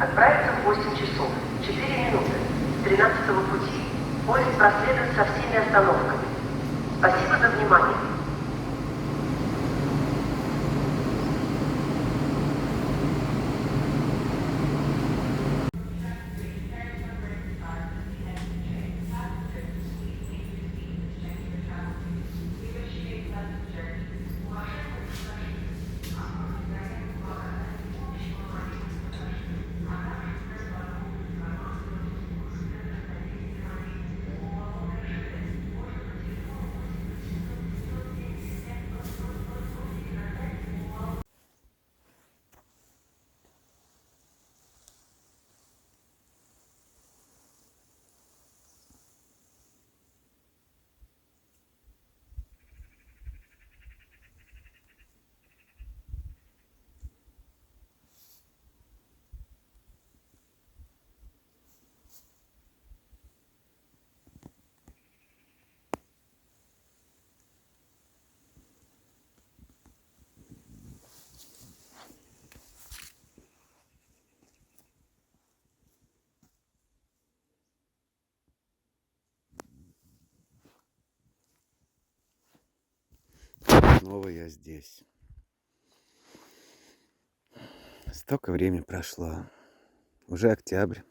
Отправится в 8 часов, 4 минуты, с 13-го пути. Поезд проследует со всеми остановками. Спасибо за внимание. Снова я здесь. Столько времени прошло. Уже октябрь.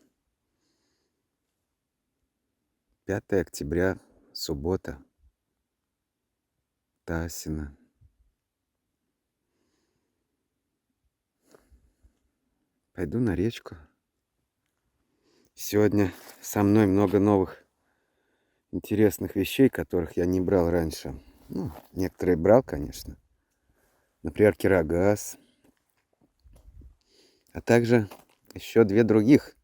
5 октября, суббота. Тасина. Пойду на речку. Сегодня со мной много новых интересных вещей, которых я не брал раньше. Ну, некоторые брал, конечно. Например, кирогаз. А также еще 2 других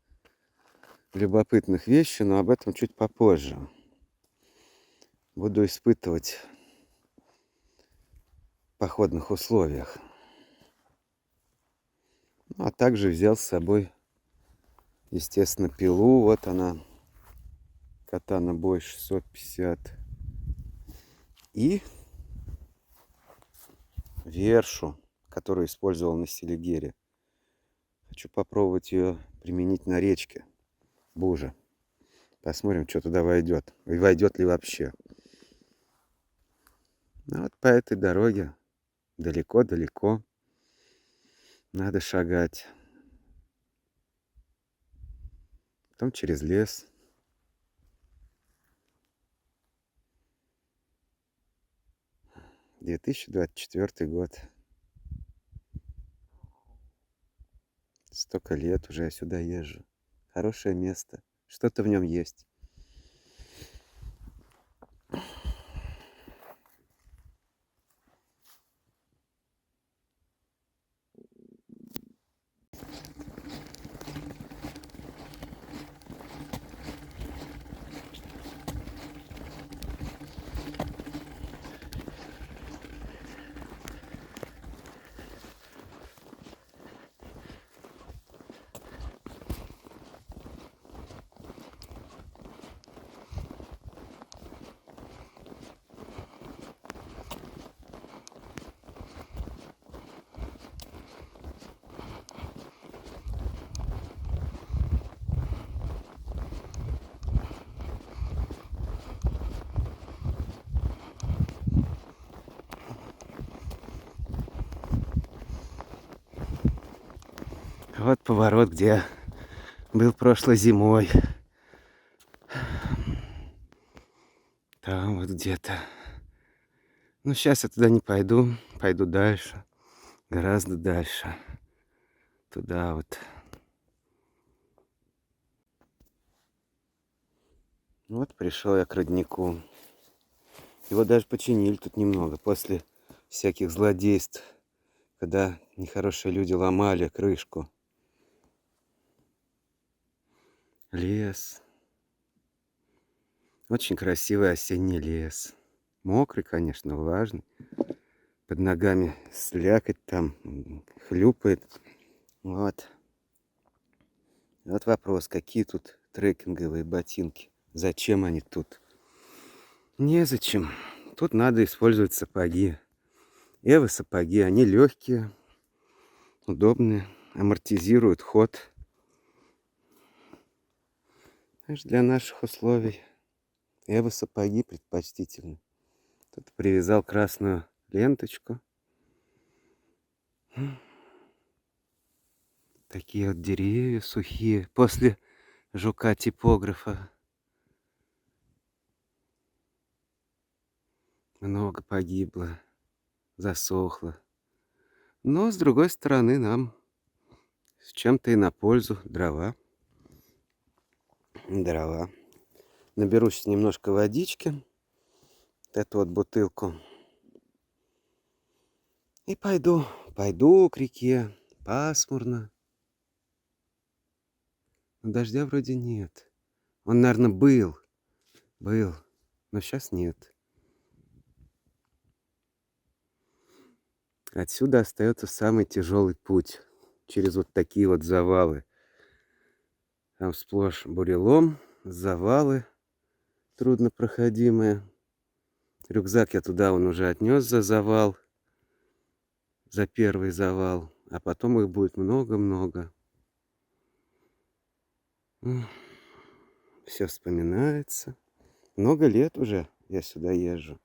любопытных вещи, но об этом чуть попозже. Буду испытывать в походных условиях. Ну, а также взял с собой, естественно, пилу. Вот она, Katana Boy 650. И вершу, которую использовал на Селигере. Хочу попробовать ее применить на речке Бужа. Посмотрим, что туда войдет. И войдет ли вообще. Ну, вот по этой дороге далеко-далеко надо шагать. Потом через лес. — 2024 год. Столько лет уже я сюда езжу. Хорошее место. Что-то в нем есть. Вот поворот, где был прошлой зимой. Там вот где-то. Ну, сейчас я туда не пойду. Пойду дальше. Гораздо дальше. Туда вот. Вот пришел я к роднику. Его даже починили тут немного. После всяких злодейств. Когда нехорошие люди ломали крышку. Лес. Очень красивый осенний лес. Мокрый, конечно, влажный. Под ногами слякоть там хлюпает. Вот. Вот вопрос, какие тут трекинговые ботинки? Зачем они тут? Незачем. Тут надо использовать сапоги. Эвы сапоги, они легкие, удобные, амортизируют ход. Знаешь, для наших условий я бы сапоги предпочтительно. Тут привязал красную ленточку. Такие вот деревья сухие после жука-типографа. Много погибло, засохло. Но, с другой стороны, нам с чем-то и на пользу дрова. Дрова. Наберусь немножко водички. Вот эту вот бутылку. И пойду к реке. Пасмурно. Но дождя вроде нет. Он, наверное, был, но сейчас нет. Отсюда остается самый тяжелый путь. Через вот такие вот завалы. Там сплошь бурелом, завалы труднопроходимые. Рюкзак я туда он уже отнес за завал. За первый завал. А потом их будет много-много. Все вспоминается. Много лет уже я сюда езжу.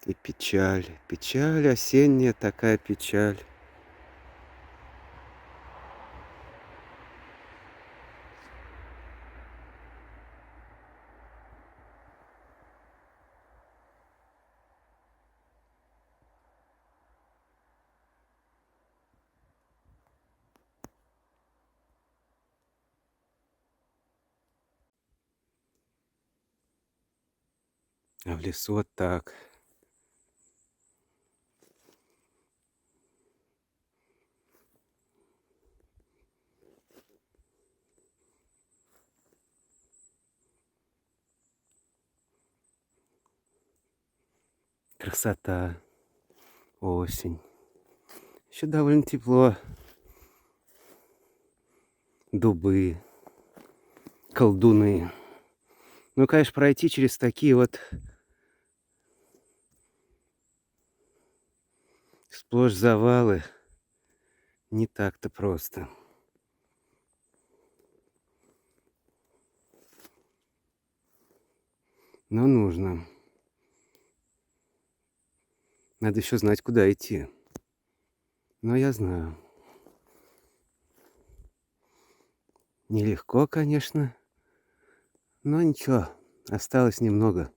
И печаль, печаль осенняя, такая печаль. А в лесу вот так. Красота. Осень. Еще довольно тепло. Дубы. Колдуны. Ну, конечно, пройти через такие вот сплошь завалы не так-то просто. Но нужно. Надо еще знать, куда идти. Но я знаю. Нелегко, конечно. Но ничего. Осталось немного.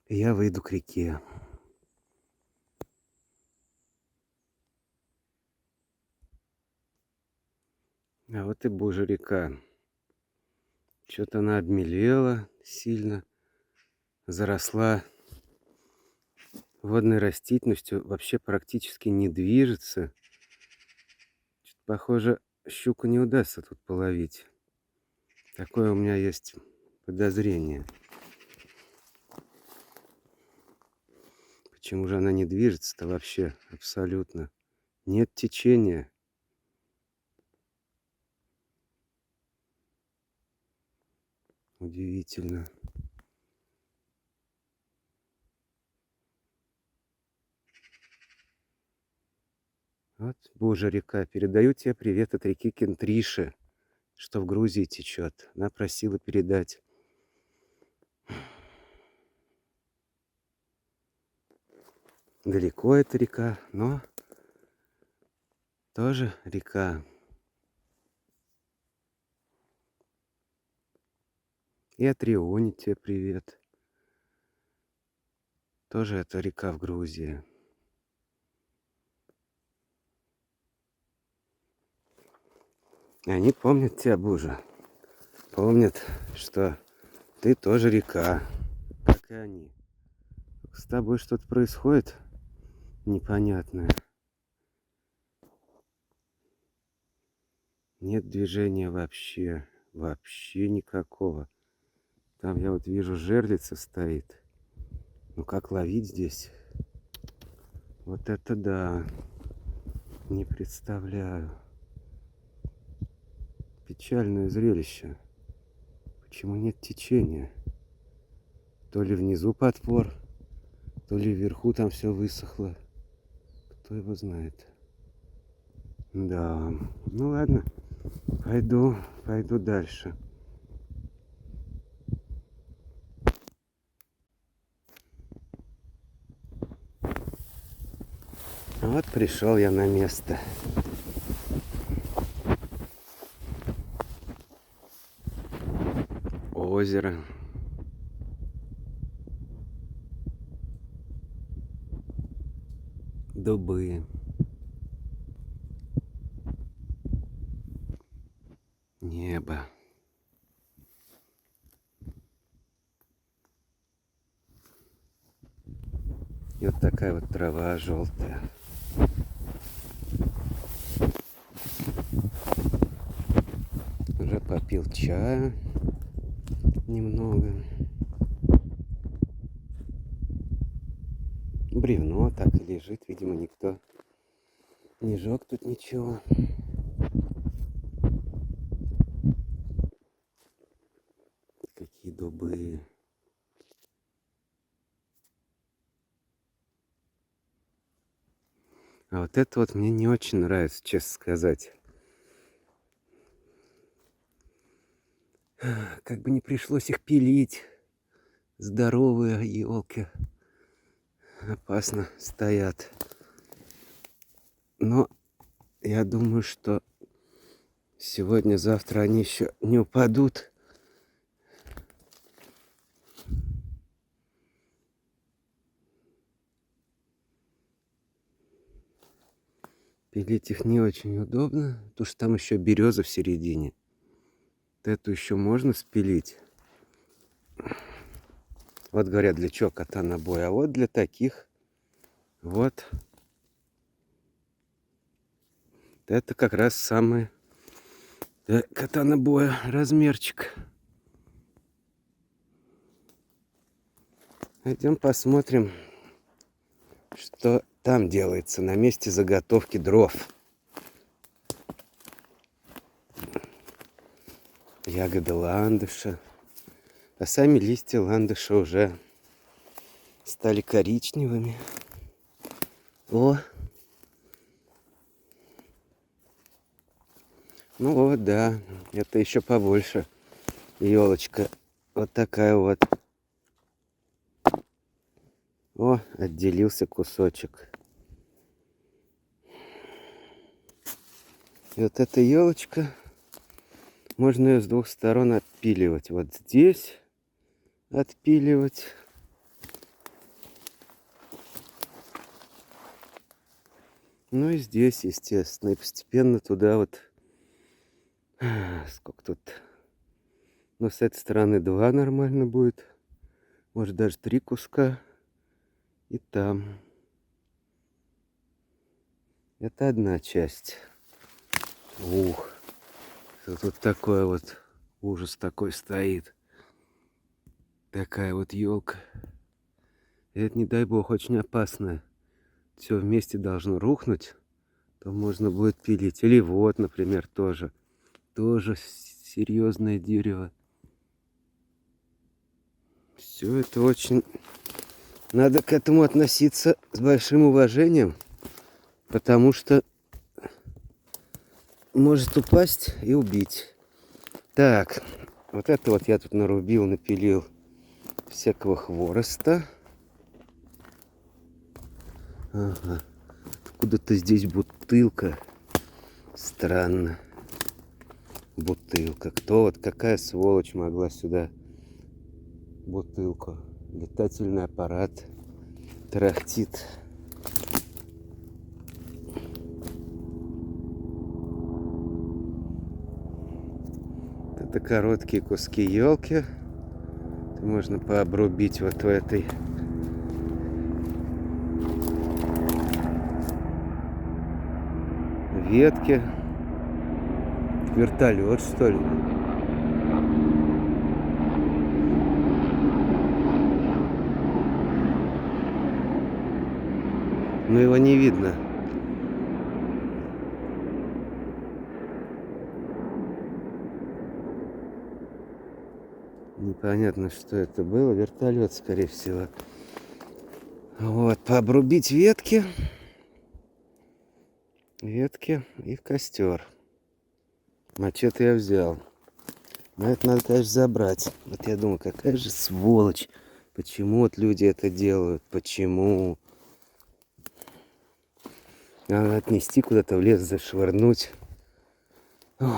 И я выйду к реке. А вот и Божья река. Что-то она обмелела сильно. Заросла водной растительностью. Вообще практически не движется. Что-то, похоже, щуку не удастся тут половить. Такое у меня есть подозрение. Почему же она не движется-то вообще абсолютно? Нет течения. Удивительно. Вот, Божья река. Передаю тебе привет от реки Кентриши, что в Грузии течет. Она просила передать. Далеко эта река, но тоже река. И от Риони тебе привет. Тоже это река в Грузии. И они помнят тебя, Божа. Помнят, что ты тоже река, как и они. С тобой что-то происходит непонятное. Нет движения вообще. Вообще никакого. Там я вот вижу, жерлица стоит. Ну как ловить здесь? Вот это да. Не представляю. Печальное зрелище. Почему нет течения? То ли внизу подпор, то ли вверху там все высохло. Кто его знает. Да, ну ладно, пойду дальше. Вот пришел я на место. Озеро. Дубы. Небо. И вот такая вот трава желтая. Уже попил чая немного. Бревно так и лежит, видимо, никто не жег тут ничего. Какие дубы. А вот это вот мне не очень нравится, честно сказать. Как бы не пришлось их пилить. Здоровые елки. Опасно стоят. Но я думаю, что сегодня-завтра они еще не упадут. Пилить их не очень удобно, потому что там еще береза в середине. Вот эту еще можно спилить. Вот говорят, для чего кота на бой. А вот для таких вот. Это как раз самый кота на боя размерчик. Пойдем посмотрим, что там делается на месте заготовки дров. Ягоды ландыша. А сами листья ландыша уже стали коричневыми. О! Ну вот, да, это еще побольше. Елочка. Вот такая вот. О, отделился кусочек. И вот эта елочка, можно ее с двух сторон отпиливать. Вот здесь отпиливать. Ну и здесь, естественно. И постепенно туда вот... Сколько тут? Ну, с этой стороны 2 нормально будет. Может, даже 3 куска. И там. Это одна часть. Ух. Тут такой вот ужас такой стоит. Такая вот елка. Это, не дай бог, очень опасная. Все вместе должно рухнуть. То можно будет пилить. Или вот, например, тоже. Тоже серьезное дерево. Все это очень... Надо к этому относиться с большим уважением. Потому что может упасть и убить. Так, вот это вот я тут нарубил, напилил всякого хвороста. Ага. Откуда-то здесь бутылка. Странно. Бутылка. Кто вот, какая сволочь могла сюда бутылку? Летательный аппарат тарахтит. Это короткие куски елки. Можно пообрубить вот в этой ветке. Вертолет, что ли? Но его не видно. Непонятно, что это было. Вертолет, скорее всего. Вот, пообрубить ветки. ветки и в костер. Мачете я взял. Но это надо, конечно, забрать. Вот я думаю, какая же сволочь. Почему вот люди это делают? Почему? Надо отнести куда-то в лес, зашвырнуть. Ой.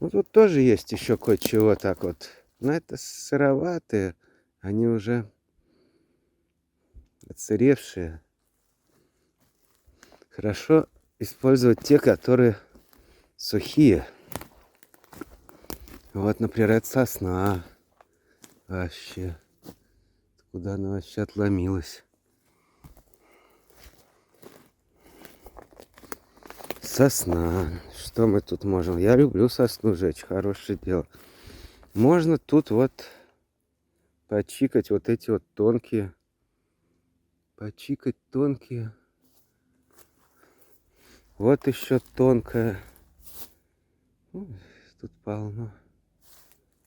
Ну тут тоже есть еще кое-чего так вот. Но это сыроватые. Они уже отсыревшие. Хорошо использовать те, которые сухие. Вот, например, это сосна. Вообще. Куда она вообще отломилась? Сосна. Что мы тут можем? Я люблю сосну жечь. Хорошее дело. Можно тут вот почикать вот эти вот тонкие. Почикать тонкие. Вот еще тонкая. Тут полно.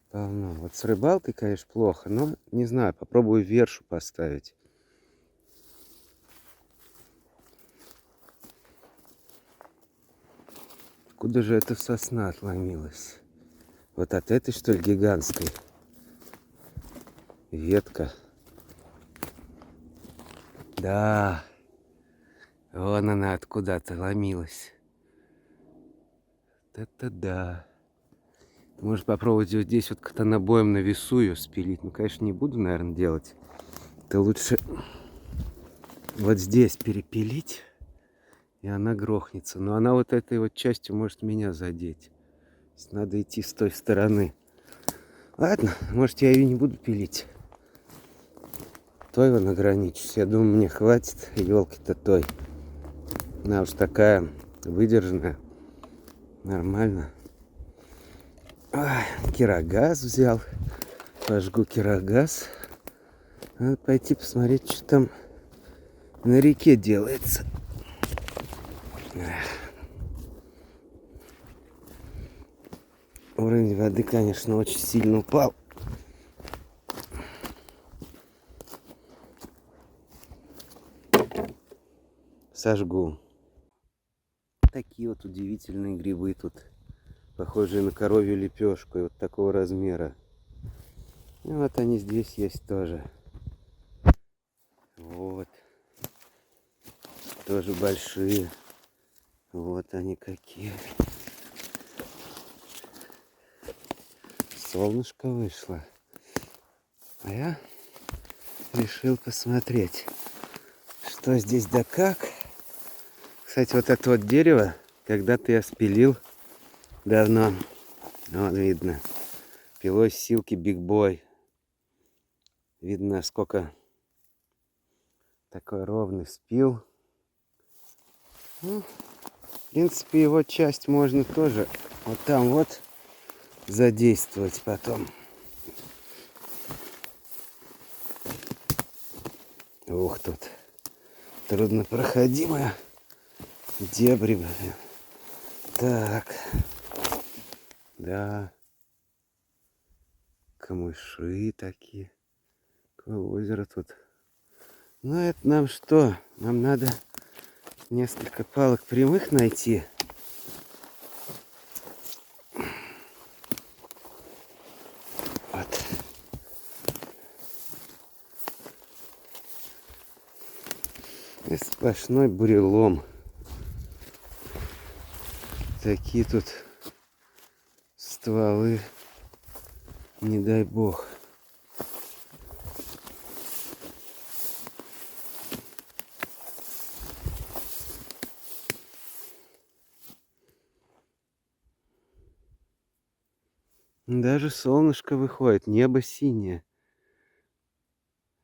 Полно. Вот с рыбалкой, конечно, плохо, но не знаю, попробую вершу поставить. Откуда же эта сосна отломилась? Вот от этой, что ли, гигантской? Ветка. Да. Вон она откуда-то ломилась. Это да. Может попробовать вот здесь вот катанобоем на весу ее спилить. Ну, конечно, не буду, наверное, делать. Это лучше вот здесь перепилить, и она грохнется. Но она вот этой вот частью может меня задеть. Надо идти с той стороны. Ладно, может, я ее не буду пилить. Той вон ограничусь. Я думаю, мне хватит елки-то той. Она уж такая выдержанная. Нормально. Ой, кирогаз взял. Пожгу кирогаз. Надо пойти посмотреть, что там на реке делается. Уровень воды, конечно, очень сильно упал. Сожгу. Такие вот удивительные грибы тут. Похожие на коровью лепешку. И вот такого размера. И вот они здесь есть тоже. Вот. Тоже большие. Вот они какие. Солнышко вышло. А я решил посмотреть, что здесь да как. Кстати, вот это вот дерево когда-то я спилил давно. Вот видно. Пилой силки Big Boy. Видно, сколько такой ровный спил. Ну, в принципе, его часть можно тоже вот там вот задействовать потом. Ух, тут труднопроходимая дебри, блин. Так. Да. Камыши такие. Какое озеро тут. Ну, это нам что? Нам надо несколько палок прямых найти. Вот. И сплошной бурелом. Такие тут стволы. Не дай бог. Даже солнышко выходит, небо синее.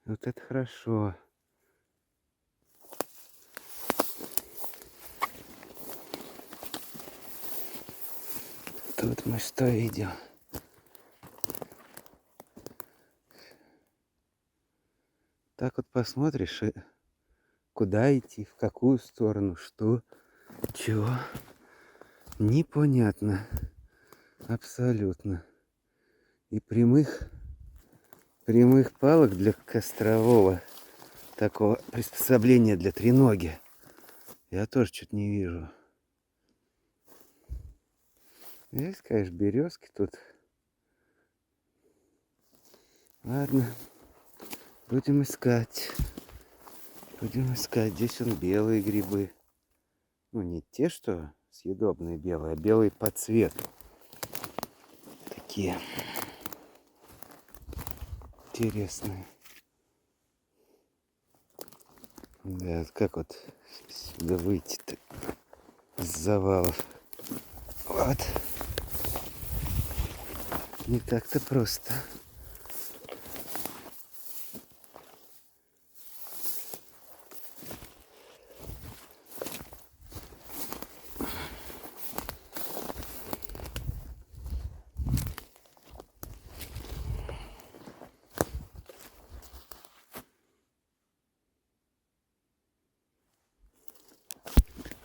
Вот это хорошо. Тут мы что видим? Так вот посмотришь, и куда идти, в какую сторону, что, чего. Непонятно. Абсолютно. И прямых палок для кострового такого приспособления для треноги. Я тоже что-то не вижу. Есть, конечно, березки тут. Ладно, будем искать. Будем искать. Здесь он белые грибы. Ну, не те, что съедобные белые, а белые по цвету. Такие интересные. Да, вот как вот сюда выйти-то с завалов. Вот. Не так-то просто.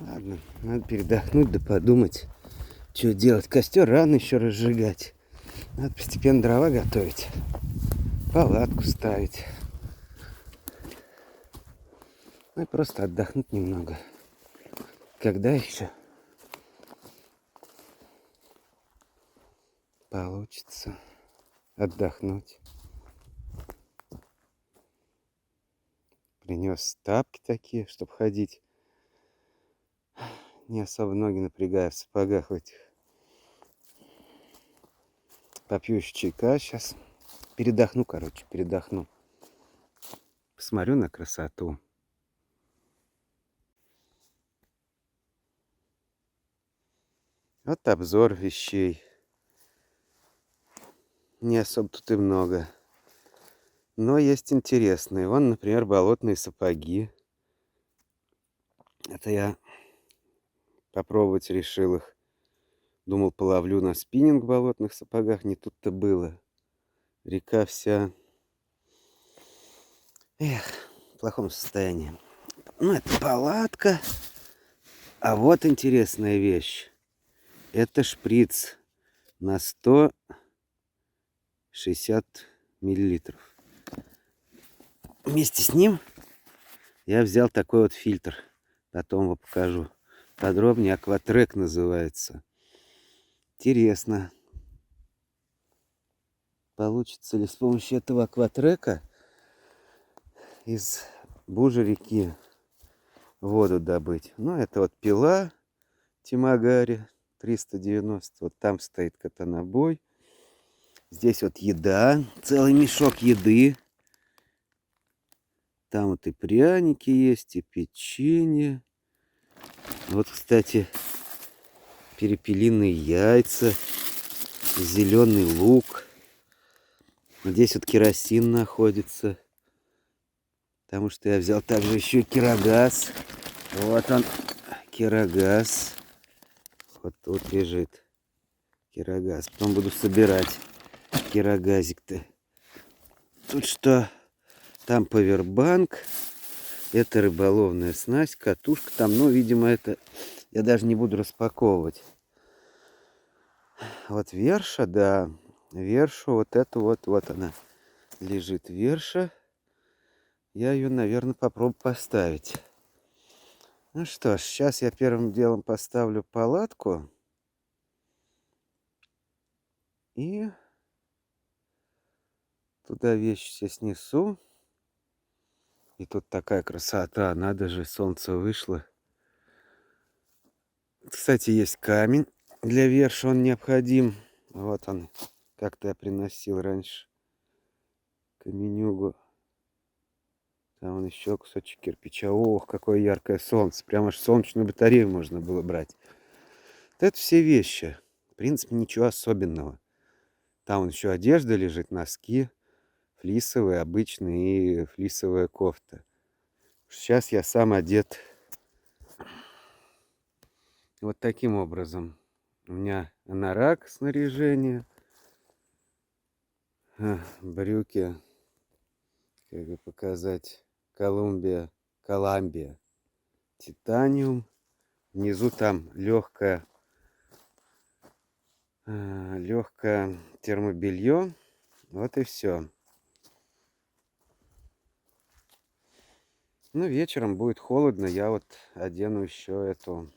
Ладно, надо передохнуть да подумать, что делать. Костер рано еще разжигать. Надо постепенно дрова готовить. Палатку ставить. Ну и просто отдохнуть немного. Когда еще получится отдохнуть. Принес тапки такие, чтобы ходить. Не особо ноги напрягая в сапогах в этих. Попью еще чайка сейчас. Передохну, короче, передохну. Посмотрю на красоту. Вот обзор вещей. Не особо тут и много. Но есть интересные. Вон, например, болотные сапоги. Это я попробовать решил их. Думал, половлю на спиннинг в болотных сапогах. Не тут-то было. Река вся... Эх, в плохом состоянии. Ну, это палатка. А вот интересная вещь. Это шприц на 160 миллилитров. Вместе с ним я взял такой вот фильтр. Потом его покажу подробнее. Акватрек называется. Интересно, получится ли с помощью этого акватрека из Бужьей реки воду добыть. Ну, это вот пила Тимагари 390. Вот там стоит катанобой. Здесь вот еда, целый мешок еды. Там вот и пряники есть, и печенье. Вот, кстати, перепелиные яйца, зеленый лук. Здесь вот керосин находится. Потому что я взял также еще кирогаз. Вот он, кирогаз. Вот тут лежит кирогаз. Потом буду собирать кирогазик-то. Тут что? Там павербанк. Это рыболовная снасть, катушка там. Ну, видимо, это я даже не буду распаковывать. Вот верша, да. Вершу, вот это вот она лежит верша. Я ее, наверное, попробую поставить. Ну что ж, сейчас я первым делом поставлю палатку. И туда вещи все снесу. И тут такая красота, надо же, солнце вышло. Кстати, есть камень для верша, он необходим. Вот он, как-то я приносил раньше каменюгу. Там вон еще кусочек кирпича. Ох, какое яркое солнце. Прямо аж солнечную батарею можно было брать. Вот это все вещи. В принципе, ничего особенного. Там вон еще одежда лежит, носки. Флисовые, обычные и флисовая кофта. Сейчас я сам одет вот таким образом. У меня анорак снаряжение. Брюки. Как бы показать. Коламбия. Титаниум. Внизу там легкое термобелье. Вот и все. Ну, вечером будет холодно, я вот одену еще эту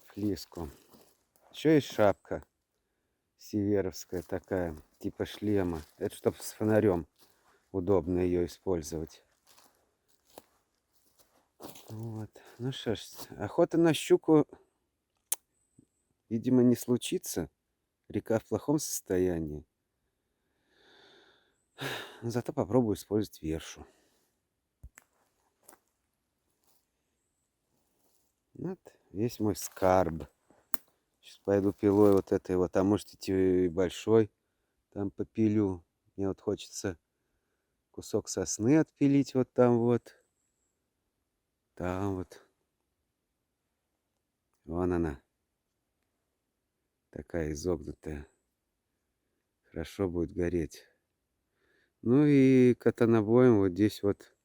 флиску. Еще есть шапка северовская такая, типа шлема. Это чтобы с фонарем удобно ее использовать. Вот. Ну что ж, охота на щуку, видимо, не случится. Река в плохом состоянии. Но зато попробую использовать вершу. Вот весь мой скарб. Сейчас пойду пилой вот этой вот, а может идти большой, там попилю. Мне вот хочется кусок сосны отпилить вот там вот. Там вот. Вон она. Такая изогнутая. Хорошо будет гореть. Ну и катанобоем вот здесь вот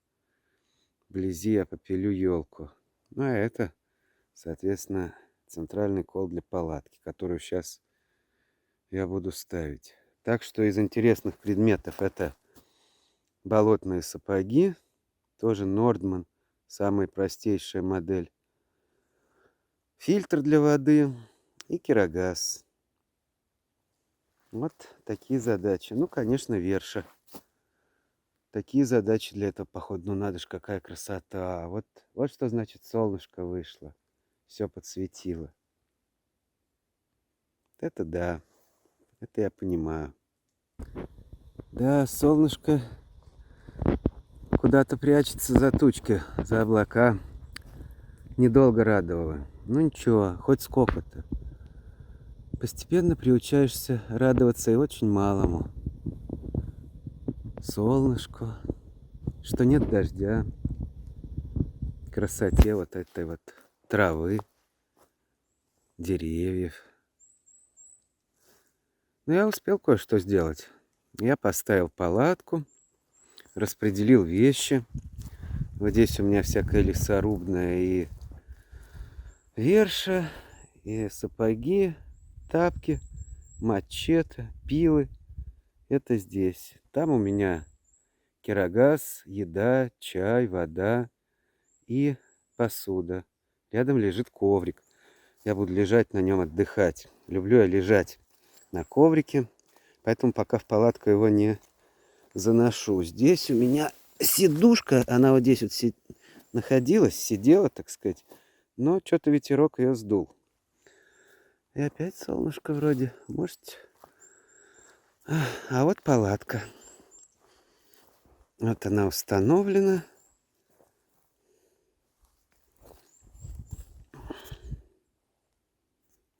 вблизи я попилю елку. Ну а это, соответственно, центральный кол для палатки, которую сейчас я буду ставить. Так что из интересных предметов это болотные сапоги. Тоже Нордман. Самая простейшая модель. Фильтр для воды и кирогаз. Вот такие задачи. Ну, конечно, верша. Такие задачи для этого похода. Ну, надо же, какая красота. Вот что значит солнышко вышло. Все подсветило. Это да. Это я понимаю. Да, солнышко куда-то прячется за тучки, за облака. Недолго радовало. Ну ничего, хоть сколько-то. Постепенно приучаешься радоваться и очень малому. Солнышку, что нет дождя, красоте вот этой вот травы, деревьев. Но я успел кое-что сделать. Я поставил палатку, распределил вещи. Вот здесь у меня всякая лесорубная и верша, и сапоги, тапки, мачете, пилы. Это здесь. Там у меня кирогаз, еда, чай, вода и посуда. Рядом лежит коврик. Я буду лежать на нем, отдыхать. Люблю я лежать на коврике, поэтому пока в палатку его не заношу. Здесь у меня сидушка, она вот здесь вот находилась, сидела, так сказать, но что-то ветерок ее сдул. И опять солнышко вроде, может. А вот палатка. Вот она установлена.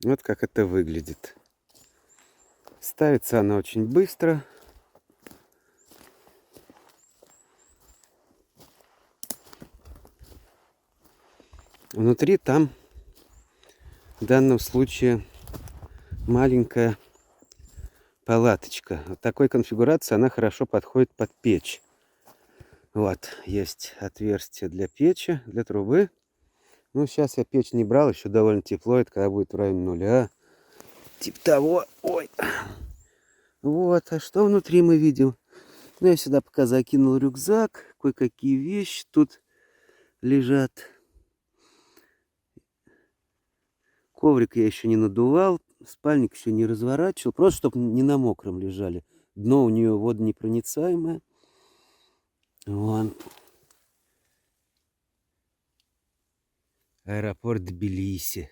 Вот как это выглядит. Ставится она очень быстро. Внутри там в данном случае маленькая палаточка. Вот такой конфигурации она хорошо подходит под печь. Вот, есть отверстие для печи, для трубы. Ну, сейчас я печь не брал, еще довольно тепло, это когда будет в районе нуля. Типа того. Ой. Вот, а что внутри мы видим? Ну, я сюда пока закинул рюкзак, кое-какие вещи тут лежат. Коврик я еще не надувал, спальник еще не разворачивал, просто чтобы не на мокром лежали. Дно у нее водонепроницаемое. Вон. Аэропорт Тбилиси.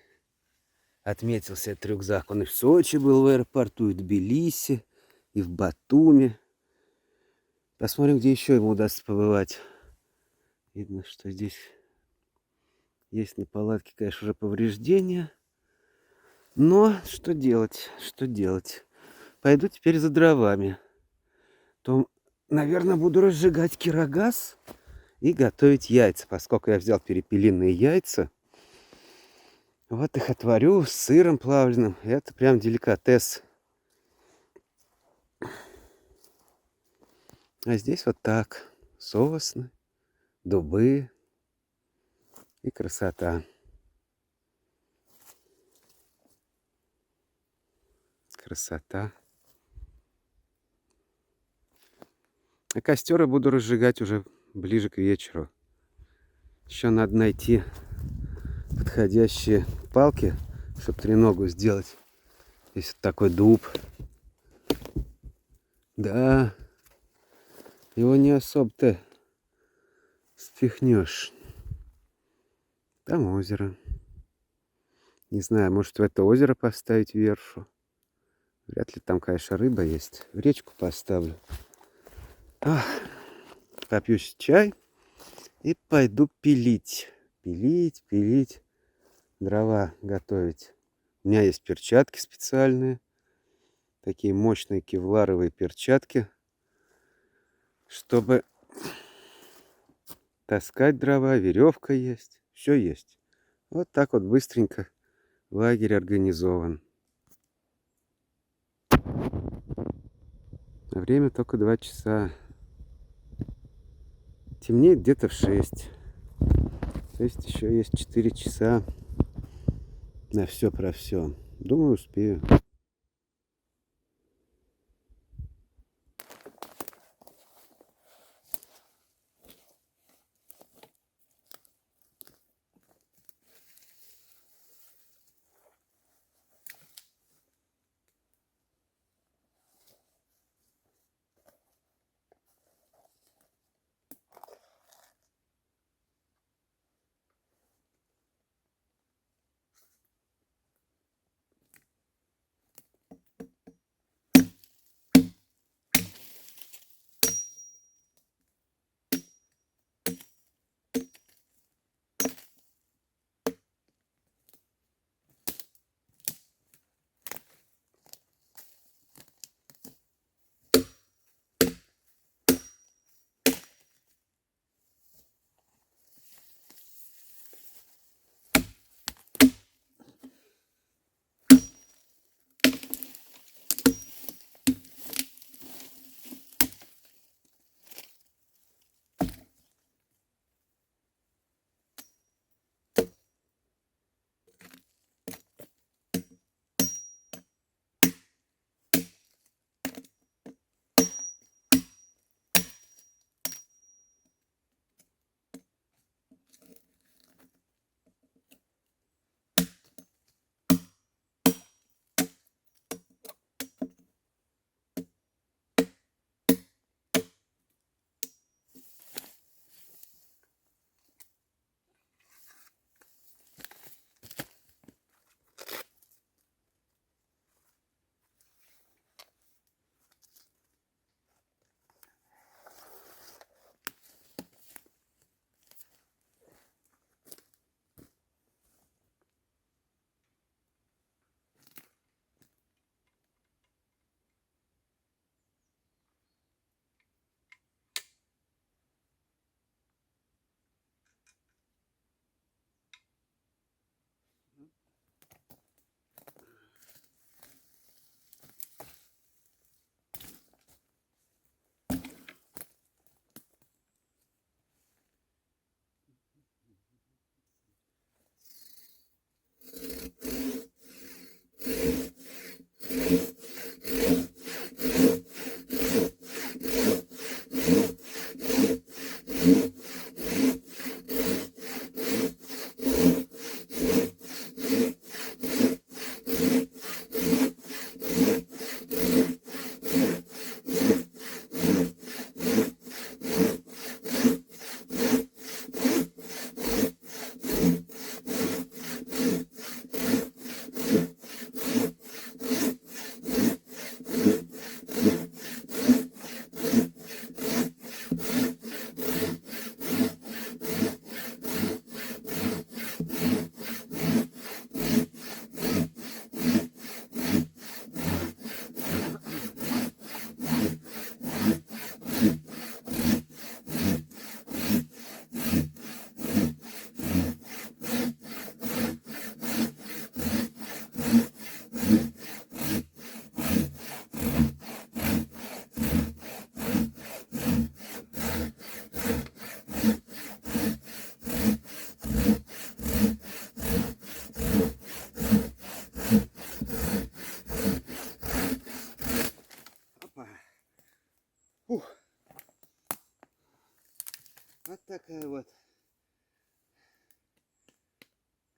Отметился этот рюкзак. Он и в Сочи был в аэропорту, и в Тбилиси, и в Батуми. Посмотрим, где еще ему удастся побывать. Видно, что здесь есть на палатке, конечно, уже повреждения. Но что делать? Что делать? Пойду теперь за дровами. То, наверное, буду разжигать кирогаз и готовить яйца, поскольку я взял перепелиные яйца. Вот их отварю с сыром плавленым. Это прям деликатес. А здесь вот так. Сосны, дубы и красота. Красота. А костер я буду разжигать уже ближе к вечеру. Еще надо найти подходящие палки, чтобы треногу сделать. Здесь вот такой дуб. Да, его не особо-то спихнешь. Там озеро. Не знаю, может в это озеро поставить вершу. Вряд ли там, конечно, рыба есть. В речку поставлю. Ах, попью чай и пойду пилить. Пилить. Дрова готовить. У меня есть перчатки специальные. Такие мощные кевларовые перчатки. Чтобы таскать дрова. Веревка есть. Все есть. Вот так вот быстренько лагерь организован. А время только 2 часа. Темнеет где-то в 6. То есть еще есть 4 часа на все про все. Думаю, успею.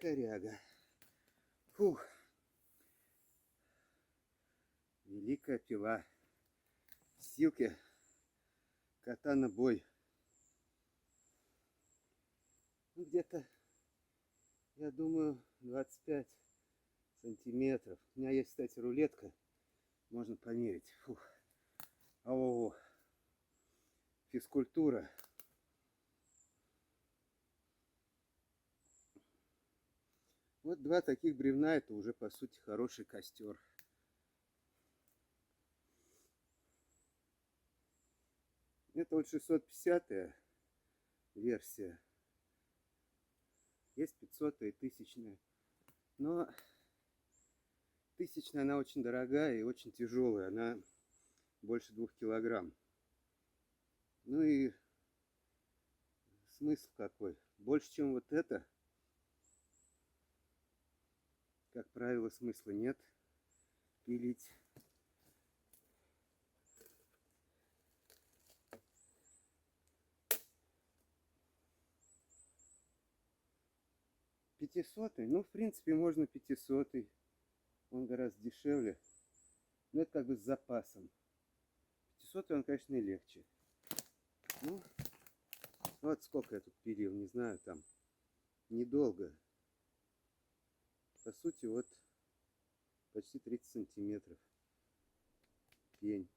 коряга. Фух. Великая пила. Силки. Катана бой. Ну, где-то, я думаю, 25 сантиметров. У меня есть, кстати, рулетка. Можно померить. Фух. О, физкультура. Вот два таких бревна, это уже, по сути, хороший костер. Это вот 650-я версия. Есть 500-я и 1000-я. Но 1000-я, она очень дорогая и очень тяжелая. Она больше 2 килограмм. Ну и смысл какой? Больше, чем вот это, как правило, смысла нет пилить. Пятисотый, ну, в принципе, можно 500-й. Он гораздо дешевле. Но это как бы с запасом. 500-й он, конечно, и легче. Ну, вот сколько я тут пилил, не знаю, там недолго. По сути, вот почти 30 сантиметров пень.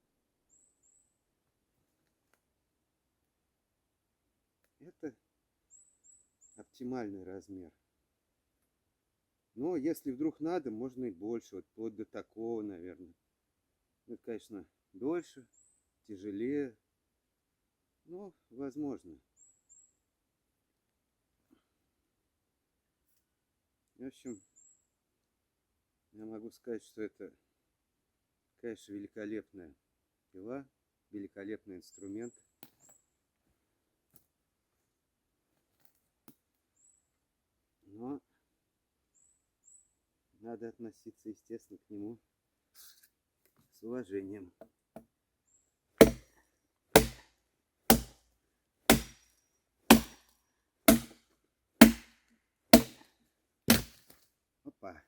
Это оптимальный размер. Но если вдруг надо, можно и больше. Вот вплоть до такого, наверное. Это, конечно, дольше, тяжелее. Но возможно. В общем, я могу сказать, что это, конечно, великолепная пила, великолепный инструмент. Но надо относиться, естественно, к нему с уважением. Опа.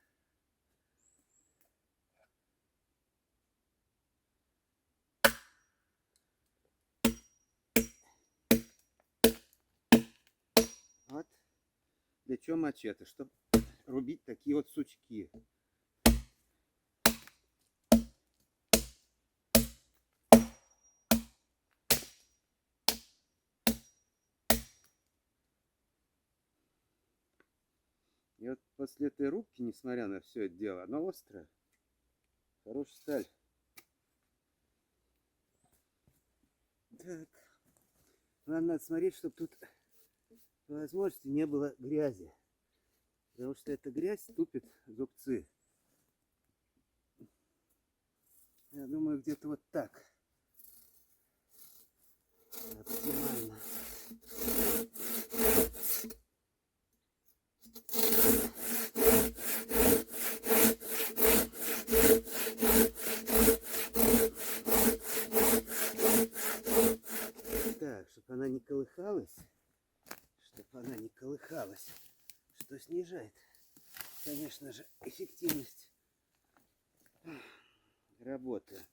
Вот для чего мачете, чтобы рубить такие вот сучки. И вот после этой рубки, несмотря на все это дело, она острая. Хорошая сталь. Так. Надо смотреть, чтобы тут по возможности не было грязи. Потому что эта грязь тупит зубцы. Я думаю, где-то вот так. Оптимально. Так, чтобы она не колыхалась. Что снижает, конечно же, эффективность работы.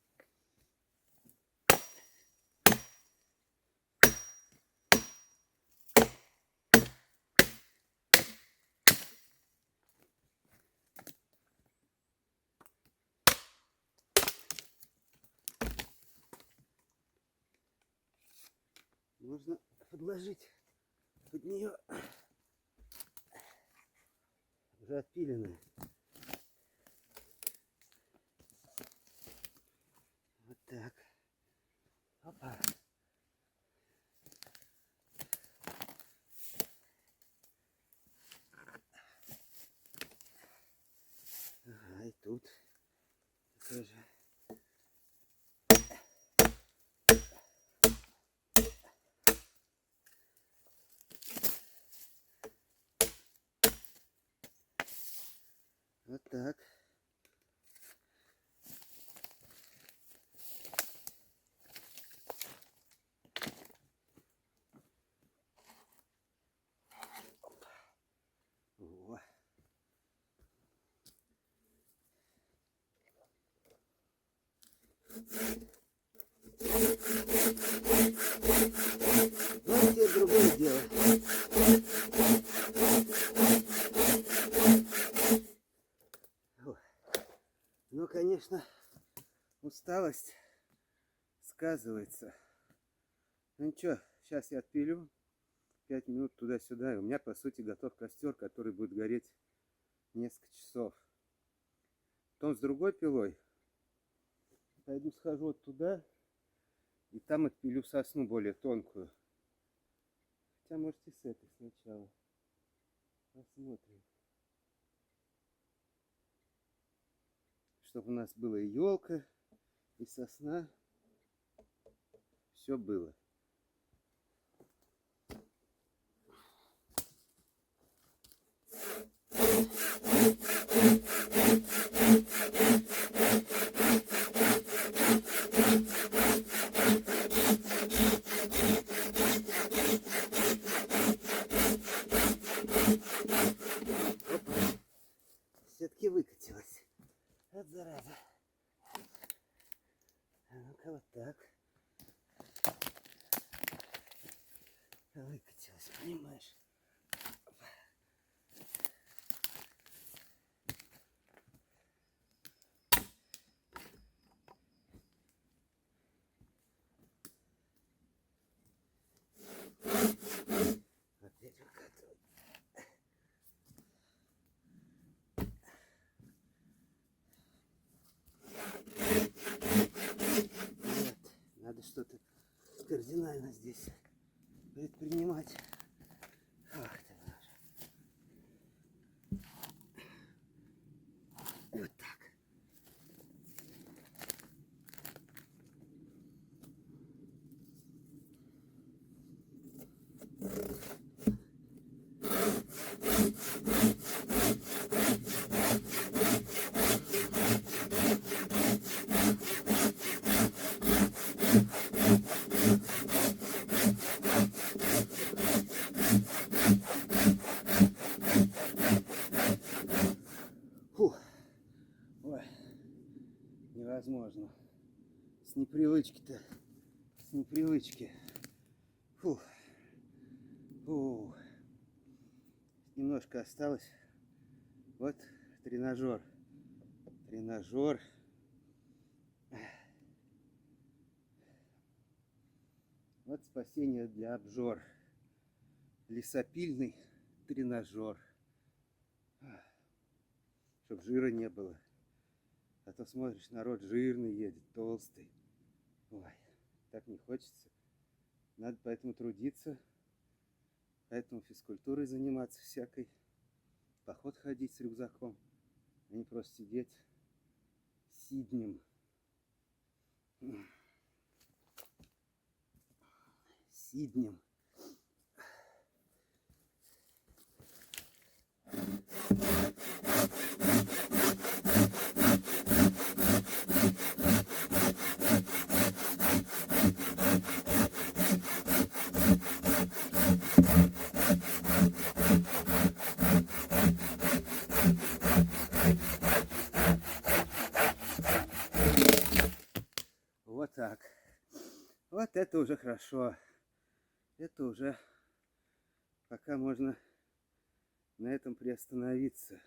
Можно подложить под нее уже отпиленную. Вот так. Опа. Ага, и тут тоже. Вот так. Во. Вот теперь другое дело. Ну, конечно, усталость сказывается. Ну ничего, сейчас я отпилю. 5 минут туда-сюда, и у меня, по сути, готов костер, который будет гореть несколько часов. Потом с другой пилой пойду схожу вот туда, и там отпилю сосну более тонкую. Хотя, может, и с этой сначала. Посмотрим. Чтобы у нас была и елка, и сосна. Все было. Все-таки выкатилась. Вот зараза. А ну-ка вот так. Выкатилась, понимаешь? Опять выкатывать. Нет, надо что-то кардинально здесь предпринимать. Ах ты боже. Вот так. Фух. Ой, невозможно. С непривычки-то. С непривычки. Фух. Фух. Немножко осталось. Вот тренажер. Тренажер. Вот спасение для обжор. Лесопильный тренажер. Чтоб жира не было. А то смотришь, народ жирный едет, толстый. Ой, так не хочется. Надо поэтому трудиться. Поэтому физкультурой заниматься всякой. В поход ходить с рюкзаком. А не просто сидеть сиднем. Сиднем. Вот так. Вот это уже хорошо. Это уже пока можно на этом приостановиться.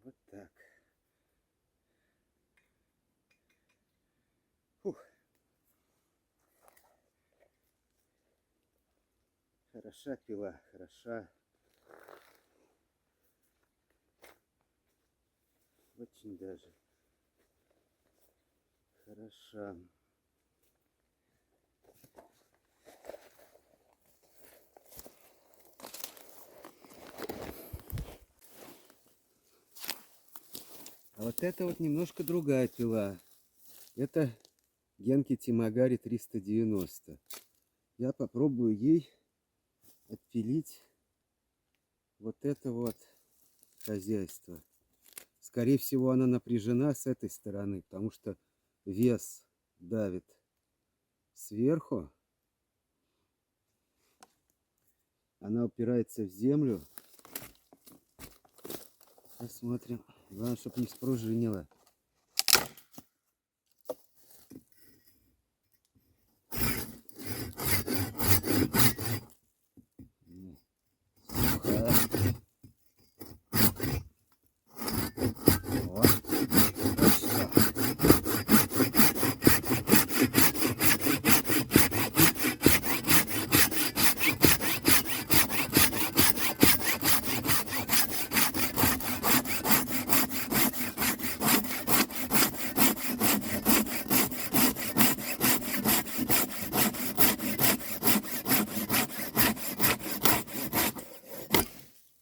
Вот так. Фух. Хороша пила, хороша. Очень даже хороша. А вот это вот немножко другая пила. Это Генки Тимагари 390. Я попробую ей отпилить вот это вот хозяйство. Скорее всего, она напряжена с этой стороны, потому что вес давит сверху. Она упирается в землю. Посмотрим. Главное, чтобы не спружинило. Сухая. Вот. Хорошо.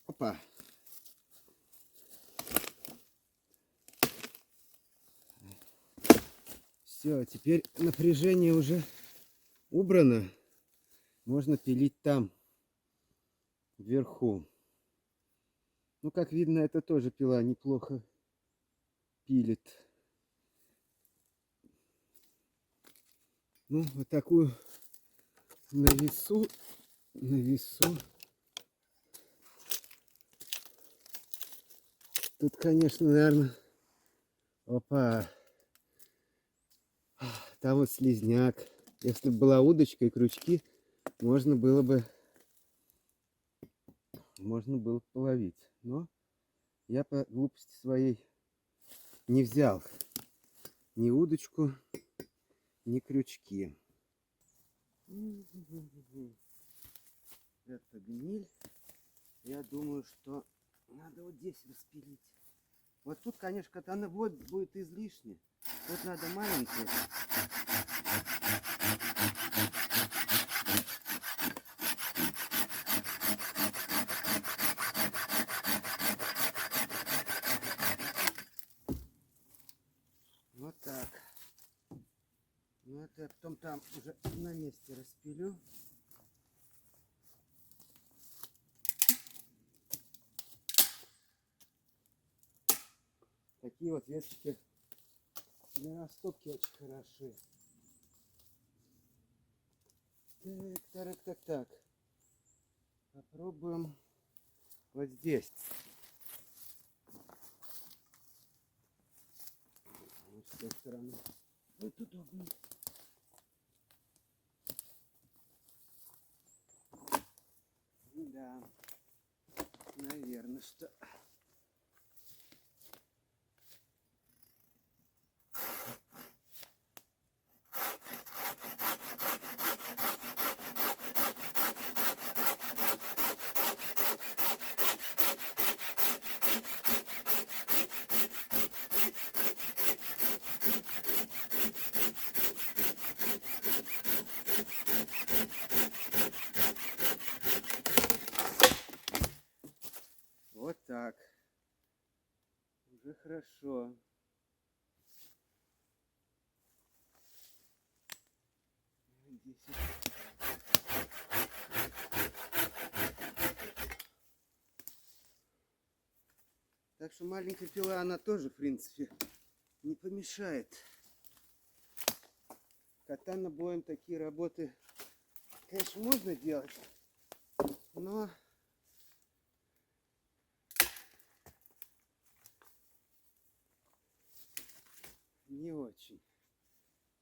Опа. Все, теперь напряжение уже убрано. Можно пилить там, вверху. Ну, как видно, это тоже пила неплохо пилит. Ну, вот такую на весу. Тут, конечно, наверное... Опа. Там вот слизняк. Если бы была удочка и крючки, можно было бы половить. Но я по глупости своей не взял ни удочку, ни крючки. Это гниль. Я думаю, что надо вот здесь распилить. Вот тут, конечно, катана будет излишне. Тут надо маленькую. Вот так. Ну это я потом там уже на месте распилю. Такие вот веточки для растопки очень хороши. Так. Попробуем вот здесь. Вот с той стороны. Вот удобно. Да, наверное, что... Вот так. Уже хорошо. Так что маленькая пила, она тоже, в принципе, не помешает. Катана-боем такие работы, конечно, можно делать, но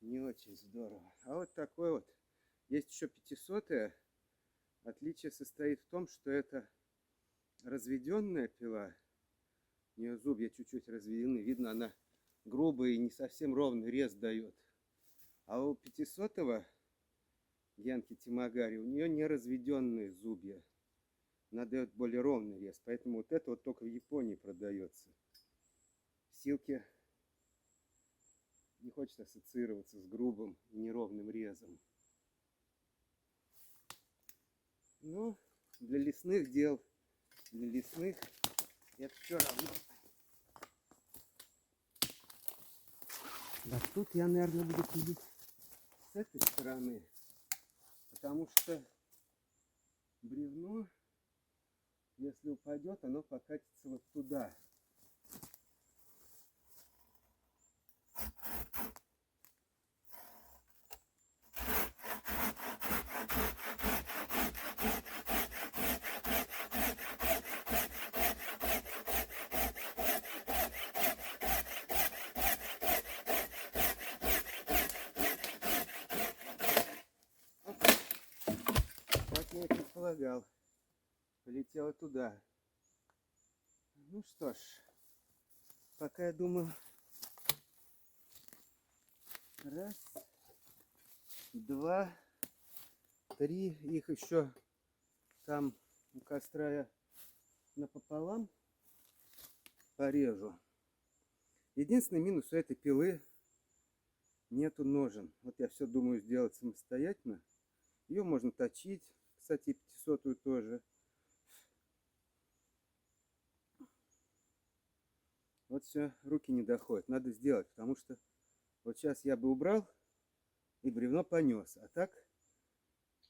не очень здорово. А вот такой вот. Есть еще 500-я. Отличие состоит в том, что это разведенная пила. У нее зубья чуть-чуть разведены. Видно, она грубая и не совсем ровный рез дает. А у 500-го Янки Тимагари у нее не разведенные зубья. Она дает более ровный рез. Поэтому вот это вот только в Японии продается. Силки не хочет ассоциироваться с грубым и неровным резом. Но для лесных дел, это все равно. А тут я, наверное, буду пилить с этой стороны, потому что бревно, если упадет, оно покатится вот туда. полетела туда. Ну что ж, пока я думаю, раз, два, три, их еще там у костра я напополам порежу. Единственный минус у этой пилы — нету ножен. Вот я все думаю сделать самостоятельно. Ее можно точить, кстати, 500-ю тоже. Вот все, руки не доходят. Надо сделать, потому что вот сейчас я бы убрал и бревно понес. А так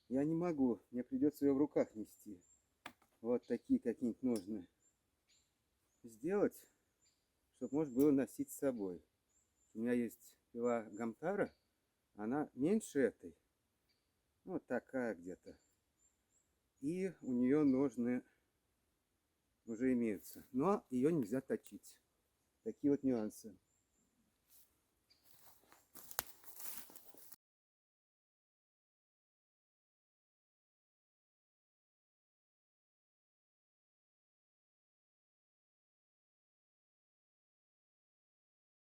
я не могу. Мне придется ее в руках нести. Вот такие какие-нибудь нужно сделать, чтобы можно было носить с собой. У меня есть пила Гамтара. Она меньше этой. Ну, вот такая где-то. И у нее ножны уже имеются. Но ее нельзя точить. Такие вот нюансы.